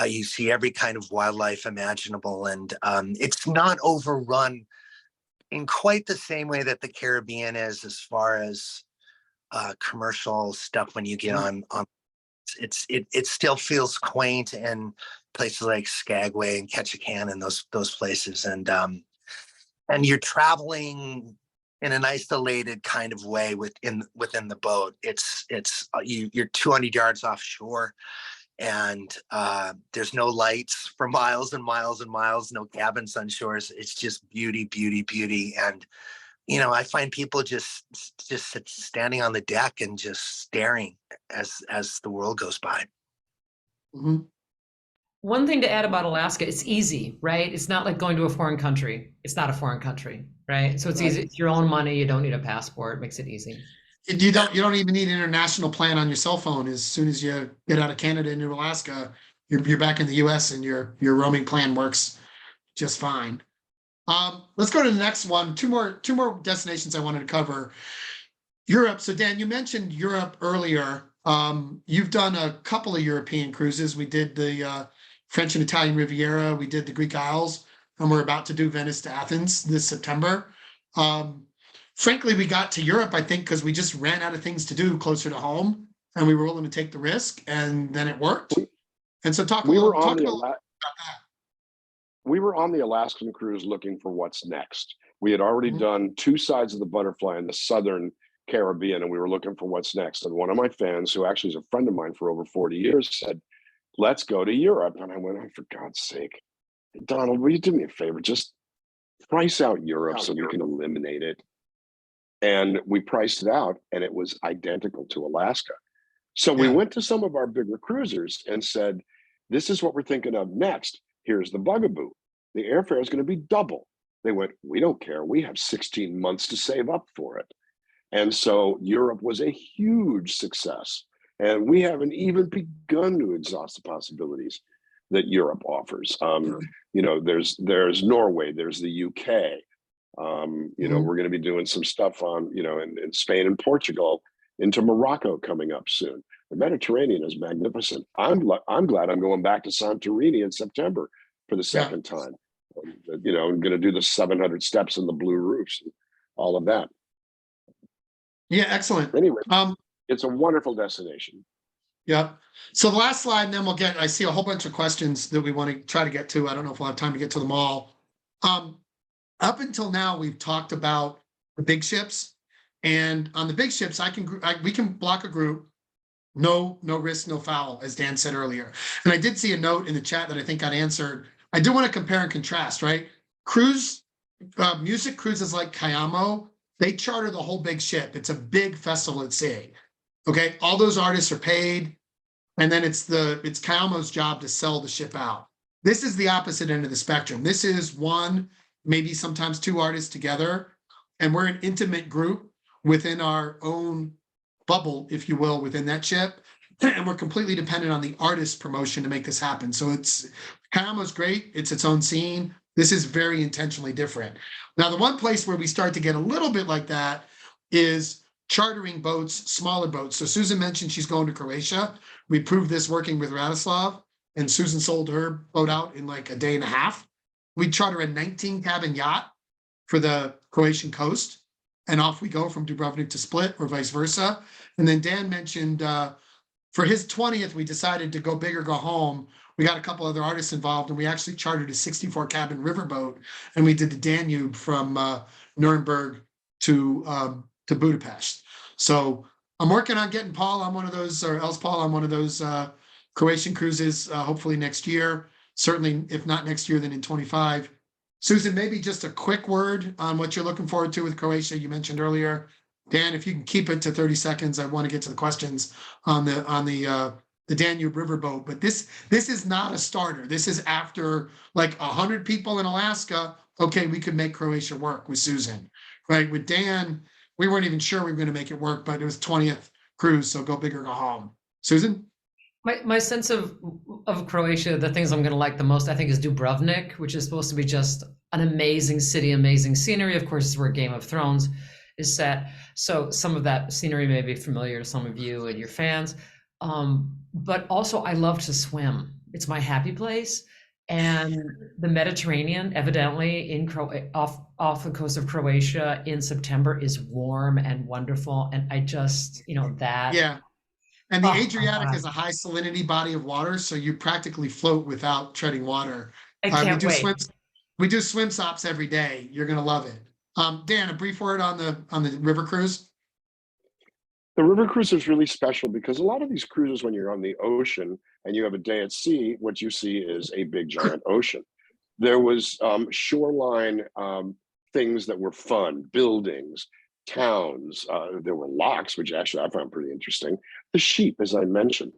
you see every kind of wildlife imaginable, and it's not overrun in quite the same way that the Caribbean is as far as commercial stuff. When you get on it still feels quaint, and places like Skagway and Ketchikan and those places, and you're traveling in an isolated kind of way within the boat. You're 200 yards offshore, and there's no lights for miles and miles and miles, no cabins on shores. It's just beauty, beauty, beauty. And I find people just standing on the deck and just staring as the world goes by. Mm-hmm. One thing to add about Alaska, it's easy, right? It's not like going to a foreign country. It's not a foreign country, right? So it's easy. It's your own money. You don't need a passport. It makes it easy. You don't even need an international plan on your cell phone. As soon as you get out of Canada into Alaska, you're back in the US, and your roaming plan works just fine. Let's go to the next one. Two more destinations I wanted to cover. Europe. So Dan, you mentioned Europe earlier. You've done a couple of European cruises. We did the French and Italian Riviera. We did the Greek Isles, and we're about to do Venice to Athens this September. Frankly, we got to Europe, I think, because we just ran out of things to do closer to home, and we were willing to take the risk, and then it worked. And so talk a little about that. We were on the Alaskan cruise looking for what's next. We had already done two sides of the butterfly in the southern Caribbean, and we were looking for what's next. And one of my fans, who actually is a friend of mine for over 40 years, said, let's go to Europe. And I went, oh, for God's sake, Donald, will you do me a favor? Just price out Europe so we can eliminate it. And we priced it out, and it was identical to Alaska. So we went to some of our bigger cruisers and said, this is what we're thinking of next. Here's the bugaboo. The airfare is going to be double. They went, we don't care. We have 16 months to save up for it. And so Europe was a huge success. And we haven't even begun to exhaust the possibilities that Europe offers. There's Norway, there's the UK. We're going to be doing some stuff on, in Spain and Portugal, into Morocco coming up soon. The Mediterranean is magnificent. I'm glad I'm going back to Santorini in September for the second time. I'm going to do the 700 steps in the blue roofs and all of that. Yeah, excellent. Anyway, it's a wonderful destination. Yeah. So the last slide, and then I see a whole bunch of questions that we want to try to get to. I don't know if we'll have time to get to them all. Up until now, we've talked about the big ships, and on the big ships, we can block a group. No risk, no foul, as Dan said earlier. And I did see a note in the chat that I think got answered. I do want to compare and contrast, right? Music cruises like Kayamo They charter the whole big ship. It's a big festival at sea. Okay, all those artists are paid, and then it's Calmo's job to sell the ship out. This is the opposite end of the spectrum. This is one, maybe sometimes two artists together, and we're an intimate group within our own bubble, if you will, within that ship, and we're completely dependent on the artist promotion to make this happen. So Calmo's great. It's its own scene. This is very intentionally different. Now, the one place where we start to get a little bit like that is chartering boats, smaller boats. So Susan mentioned she's going to Croatia. We proved this working with Radislav, and Susan sold her boat out in like a day and a half. We charter a 19-cabin yacht for the Croatian coast, and off we go from Dubrovnik to Split or vice versa. And then Dan mentioned for his 20th, we decided to go big or go home. We got a couple other artists involved, and we actually chartered a 64-cabin riverboat, and we did the Danube from Nuremberg to Budapest. So I'm working on getting Paul on one of those, or else Paul on one of those Croatian cruises, hopefully next year. Certainly, if not next year, then in 25. Susan, maybe just a quick word on what you're looking forward to with Croatia. You mentioned earlier. Dan, if you can keep it to 30 seconds, I want to get to the questions on the Danube riverboat. But this is not a starter. This is after like 100 people in Alaska. Okay, we could make Croatia work with Susan, right? With Dan, we weren't even sure we were going to make it work, but it was 20th cruise, so go big or go home. Susan? My sense of Croatia, the things I'm going to like the most, I think, is Dubrovnik, which is supposed to be just an amazing city, amazing scenery. Of course, it's where Game of Thrones is set. So some of that scenery may be familiar to some of you and your fans. But also, I love to swim. It's my happy place. And the Mediterranean, evidently, off the coast of Croatia in September is warm and wonderful. And I just, that. Yeah. And the Adriatic is a high salinity body of water, so you practically float without treading water. I can't wait. We do swim stops every day. You're going to love it. Dan, a brief word on the river cruise. The river cruise is really special because a lot of these cruises, when you're on the ocean and you have a day at sea, what you see is a big giant ocean. There was shoreline things that were fun, buildings, towns. There were locks, which actually I found pretty interesting. The sheep, as I mentioned.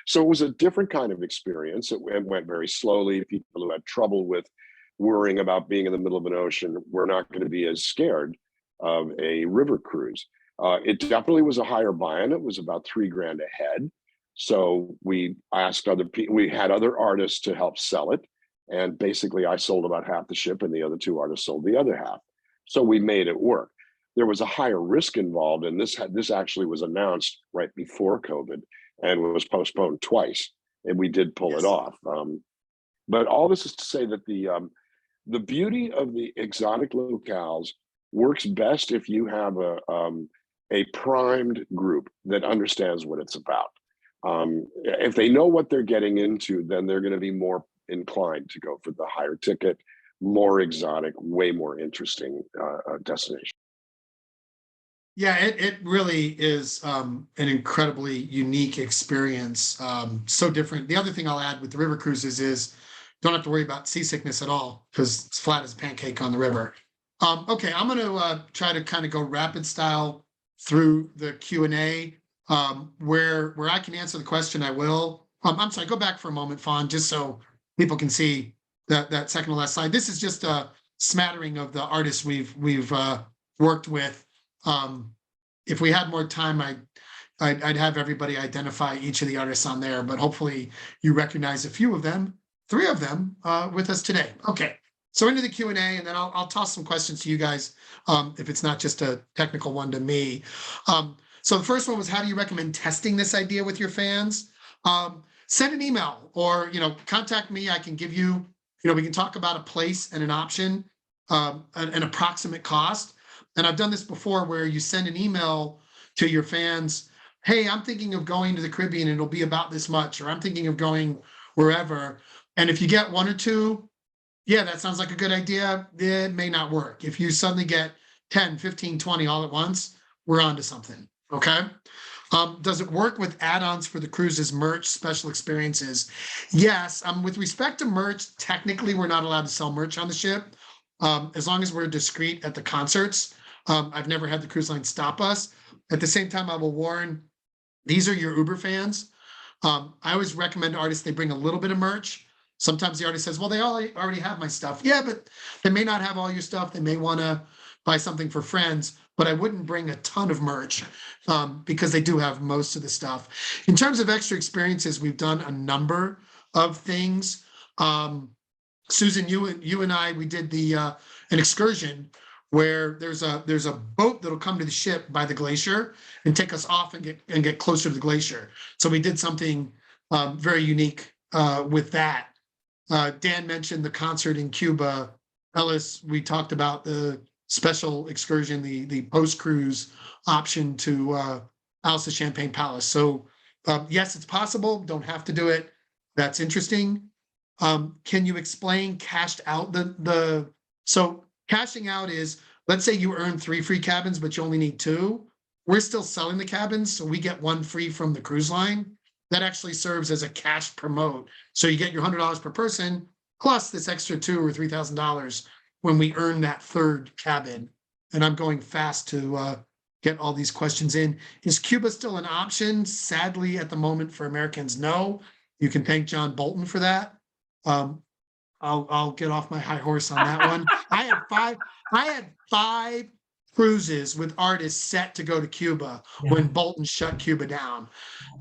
So it was a different kind of experience. It went very slowly. People who had trouble with worrying about being in the middle of an ocean were not going to be as scared of a river cruise. It definitely was a higher buy-in. It was about $3,000 a head. So we asked other people, we had other artists to help sell it. And basically I sold about half the ship and the other two artists sold the other half. So we made it work. There was a higher risk involved, and this actually was announced right before COVID and was postponed twice, and we did pull it off. But all this is to say that the beauty of the exotic locales works best if you have a primed group that understands what it's about. If they know what they're getting into, then they're going to be more inclined to go for the higher ticket, more exotic, way more interesting destination. Yeah, it really is an incredibly unique experience. So different. The other thing I'll add with the river cruises is don't have to worry about seasickness at all because it's flat as a pancake on the river. Okay, I'm going to try to kind of go rapid style through the Q&A. Where I can answer the question, I will. I'm sorry, go back for a moment, Fawn, just so people can see that second to last slide. This is just a smattering of the artists we've worked with. If we had more time, I'd have everybody identify each of the artists on there, but hopefully you recognize a few of them, 3 of them with us today. Okay, so into the Q&A, and then I'll toss some questions to you guys if it's not just a technical one to me. So the first one was, how do you recommend testing this idea with your fans? Send an email or, contact me. I can give you, we can talk about a place and an option, an approximate cost. And I've done this before where you send an email to your fans. Hey, I'm thinking of going to the Caribbean and it'll be about this much, or I'm thinking of going wherever. And if you get 1 or 2, yeah, that sounds like a good idea. It may not work. If you suddenly get 10, 15, 20 all at once, we're on to something. Okay. Does it work with add-ons for the cruises, merch, special experiences? Yes. With respect to merch, technically we're not allowed to sell merch on the ship as long as we're discreet at the concerts. I've never had the cruise line stop us. At the same time, I will warn, these are your Uber fans. I always recommend artists, they bring a little bit of merch. Sometimes the artist says, well, they already have my stuff. Yeah, but they may not have all your stuff. They may want to buy something for friends, but I wouldn't bring a ton of merch because they do have most of the stuff. In terms of extra experiences, we've done a number of things. Susan, you and I, we did an excursion where there's a boat that'll come to the ship by the glacier and take us off and get closer to the glacier. So we did something very unique with that. Dan mentioned the concert in Cuba. Ellis, we talked about the special excursion, the post-cruise option to Alice of Champagne Palace. So yes, it's possible. Don't have to do it. That's interesting. Can you explain cashed out so cashing out is, let's say you earn 3 free cabins, but you only need 2. We're still selling the cabins, so we get 1 free from the cruise line. That actually serves as a cash promote. So you get your $100 per person, plus this extra $2,000 or $3,000 when we earn that 3rd cabin. And I'm going fast to get all these questions in. Is Cuba still an option? Sadly, at the moment for Americans, no. You can thank John Bolton for that. I'll get off my high horse on that one. I had 5 cruises with artists set to go to Cuba when Bolton shut Cuba down.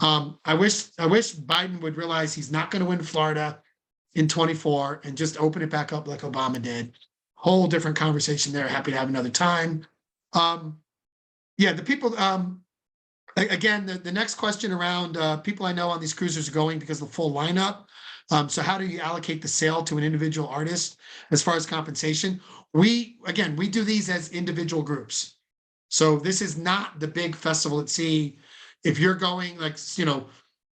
I wish Biden would realize he's not going to win Florida in 24 and just open it back up like Obama did. Whole different conversation there. Happy to have another time. The people, again, the next question around people I know on these cruises are going because of the full lineup. So how do you allocate the sale to an individual artist as far as compensation? We do these as individual groups. So this is not the big festival at sea. If you're going, like,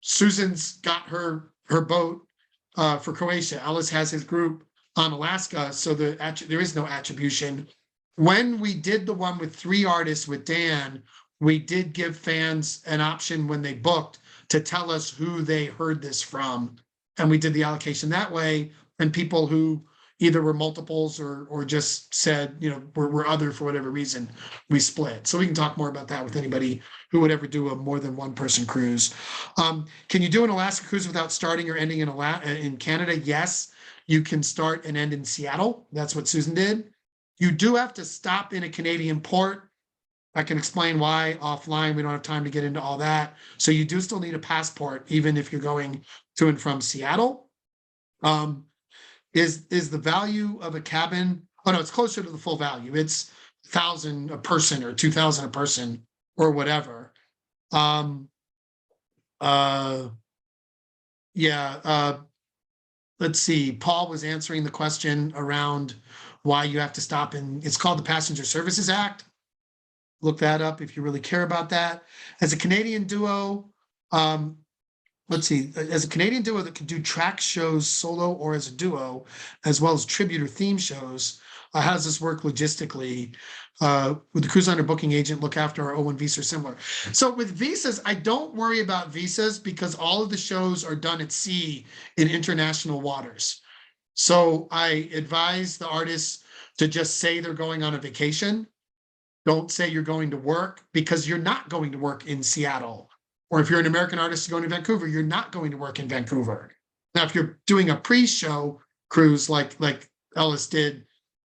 Susan's got her boat for Croatia. Ellis has his group on Alaska. So there is no attribution. When we did the one with 3 artists with Dan, we did give fans an option when they booked to tell us who they heard this from. And we did the allocation that way. And people who either were multiples or just said, we're other for whatever reason, we split. So we can talk more about that with anybody who would ever do a more than 1 person cruise. Can you do an Alaska cruise without starting or ending in Canada? Yes, you can start and end in Seattle. That's what Susan did. You do have to stop in a Canadian port. I can explain why offline. We don't have time to get into all that. So you do still need a passport, even if you're going to and from Seattle. Is the value of a cabin? Oh no, it's closer to the full value. It's $1,000 a person or $2,000 a person or whatever. Let's see. Paul was answering the question around why you have to stop in. It's called the Passenger Services Act. Look that up if you really care about that. As a Canadian duo, let's see, as a Canadian duo that can do track shows solo or as a duo, as well as tribute or theme shows, how does this work logistically? With the cruise liner booking agent look after our O1 visa or similar? So with visas, I don't worry about visas because all of the shows are done at sea in international waters. So I advise the artists to just say they're going on a vacation. Don't say you're going to work because you're not going to work in Seattle. Or if you're an American artist going to Vancouver, you're not going to work in Vancouver. Now, if you're doing a pre-show cruise like Ellis did,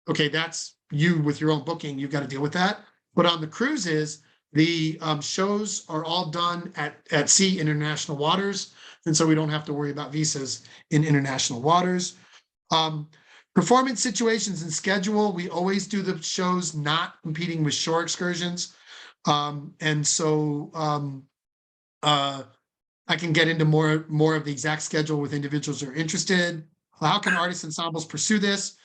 okay, that's you with your own booking. You've got to deal with that. But on the cruises, the shows are all done at sea, international waters. And so we don't have to worry about visas in international waters. Performance situations and schedule, we always do the shows not competing with shore excursions. And so I can get into more of the exact schedule with individuals who are interested. How can artists ensembles pursue this?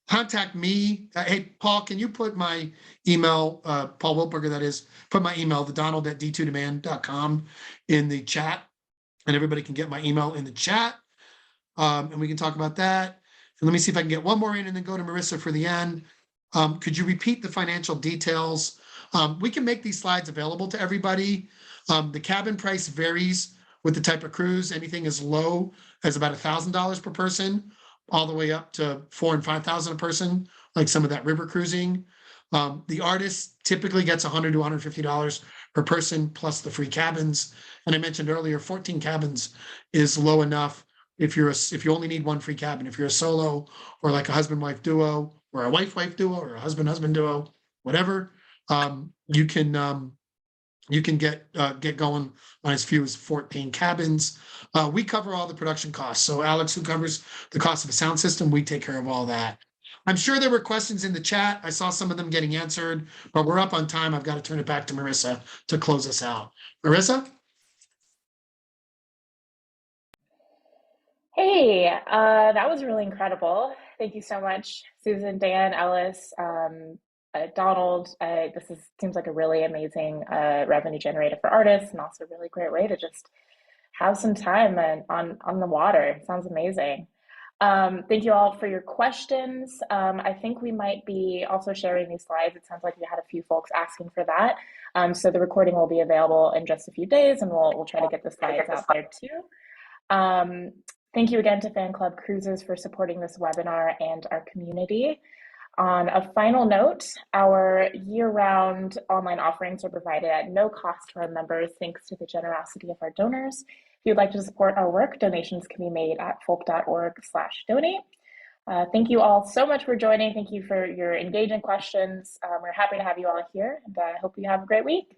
Contact me. Hey, Paul, can you put my email, Paul Wiltberger, that is, put my email, thedonald@d2demand.com in the chat, and everybody can get my email in the chat. And we can talk about that. And let me see if I can get one more in and then go to Marissa for the end. Could you repeat the financial details? We can make these slides available to everybody. The cabin price varies with the type of cruise. Anything as low as about $1,000 per person, all the way up to $4,000 and $5,000 a person, like some of that river cruising. The artist typically gets $100 to $150 per person plus the free cabins. And I mentioned earlier, 14 cabins is low enough if you only need one free cabin. If you're a solo or like a husband-wife duo or a wife-wife duo or a husband-husband duo, whatever, you can get going on as few as 14 cabins. We cover all the production costs. So Alex, who covers the cost of a sound system, we take care of all that. I'm sure there were questions in the chat. I saw some of them getting answered, but we're up on time. I've got to turn it back to Marissa to close us out. Marissa? Hey, that was really incredible. Thank you so much, Susan, Dan, Ellis, Donald. Seems like a really amazing revenue generator for artists, and also a really great way to just have some time on the water. Sounds amazing. Thank you all for your questions. I think we might be also sharing these slides. It sounds like we had a few folks asking for that. So the recording will be available in just a few days, and we'll try to get the slides out there too. Thank you again to Fan Club Cruises for supporting this webinar and our community. On a final note, our year-round online offerings are provided at no cost to our members, thanks to the generosity of our donors. If you'd like to support our work, donations can be made at folk.org/donate. Thank you all so much for joining. Thank you for your engaging questions. We're happy to have you all here, and I hope you have a great week.